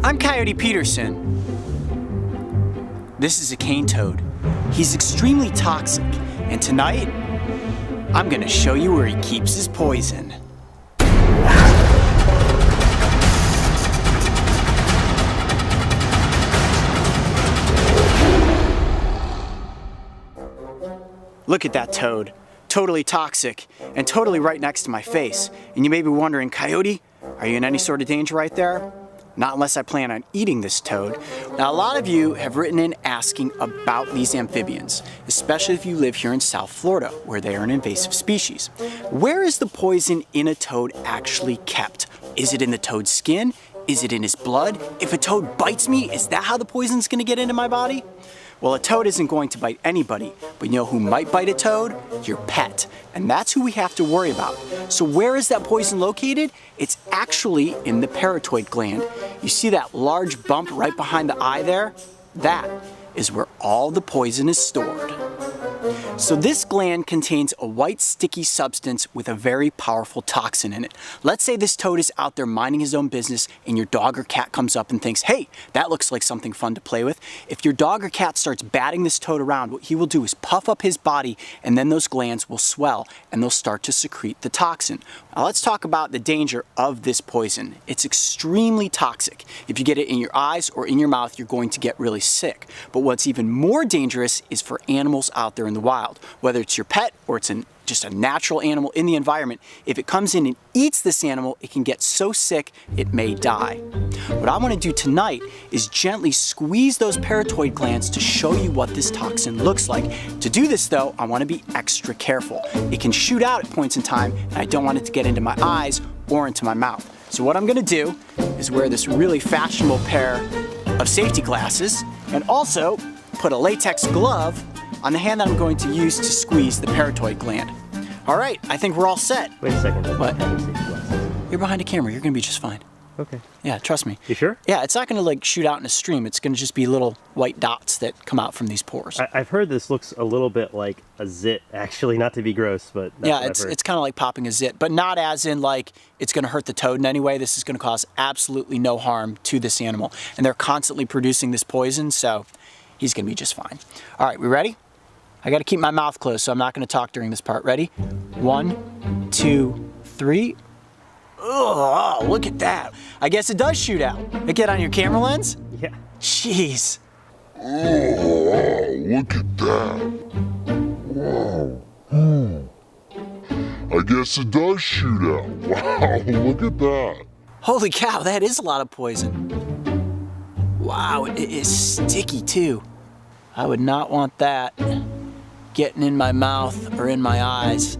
I'm Coyote Peterson. This is a cane toad. He's extremely toxic, and tonight, I'm gonna show you where he keeps his poison. Look at that toad. Totally toxic, and totally right next to my face. And you may be wondering, Coyote, are you in any sort of danger right there? Not unless I plan on eating this toad. Now, a lot of you have written in asking about these amphibians, especially if you live here in South Florida, where they are an invasive species. Where is the poison in a toad actually kept? Is it in the toad's skin? Is it in his blood? If a toad bites me, is that how the poison's gonna get into my body? Well, a toad isn't going to bite anybody, but you know who might bite a toad? Your pet. And that's who we have to worry about. So where is that poison located? It's actually in the parotoid gland. You see that large bump right behind the eye there? That is where all the poison is stored. So this gland contains a white sticky substance with a very powerful toxin in it. Let's say this toad is out there minding his own business and your dog or cat comes up and thinks, hey, that looks like something fun to play with. If your dog or cat starts batting this toad around, what he will do is puff up his body and then those glands will swell and they'll start to secrete the toxin. Now let's talk about the danger of this poison. It's extremely toxic. If you get it in your eyes or in your mouth, you're going to get really sick. But what's even more dangerous is for animals out there in the wild. Whether it's your pet or it's just a natural animal in the environment, if it comes in and eats this animal, it can get so sick it may die. What I want to do tonight is gently squeeze those parotoid glands to show you what this toxin looks like. To do this though, I want to be extra careful. It can shoot out at points in time and I don't want it to get into my eyes or into my mouth. So what I'm going to do is wear this really fashionable pair of safety glasses and also put a latex glove on the hand that I'm going to use to squeeze the parotoid gland. All right, I think we're all set. Wait a second. What? You're behind a camera, you're gonna be just fine. Okay. Yeah, trust me. You sure? Yeah, it's not gonna like shoot out in a stream. It's gonna just be little white dots that come out from these pores. I've heard this looks a little bit like a zit, actually, not to be gross, but that's yeah, what it's kind of like popping a zit, but not as in like it's gonna hurt the toad in any way. This is gonna cause absolutely no harm to this animal. And they're constantly producing this poison, so he's gonna be just fine. All right, we ready? I gotta keep my mouth closed, so I'm not gonna talk during this part. Ready? 1, 2, 3. Oh, look at that. I guess it does shoot out. Get on your camera lens? Yeah. Jeez. Oh, look at that. Wow. I guess it does shoot out. Wow, look at that. Holy cow, that is a lot of poison. Wow, it is sticky too. I would not want that getting in my mouth or in my eyes.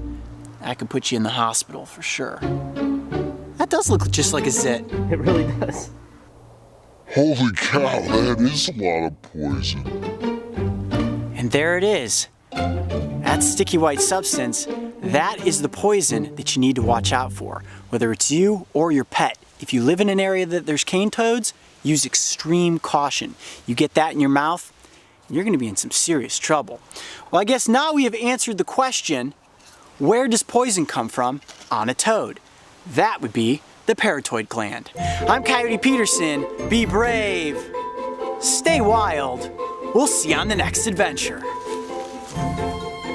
That could put you in the hospital for sure. That does look just like a zit. It really does. Holy cow, that is a lot of poison. And there it is. That sticky white substance, that is the poison that you need to watch out for, whether it's you or your pet. If you live in an area that there's cane toads, use extreme caution. You get that in your mouth, you're gonna be in some serious trouble. Well, I guess now we have answered the question, where does poison come from on a toad? That would be the parotoid gland. I'm Coyote Peterson. Be brave. Stay wild. We'll see you on the next adventure.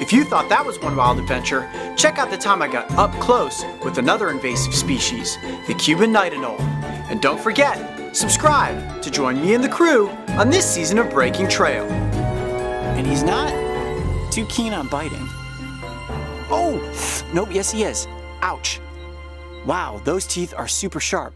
If you thought that was one wild adventure, check out the time I got up close with another invasive species, the Cuban nightingale. And don't forget, subscribe to join me and the crew on this season of Breaking Trail. And he's not too keen on biting. Oh, nope, yes he is. Ouch. Wow, those teeth are super sharp.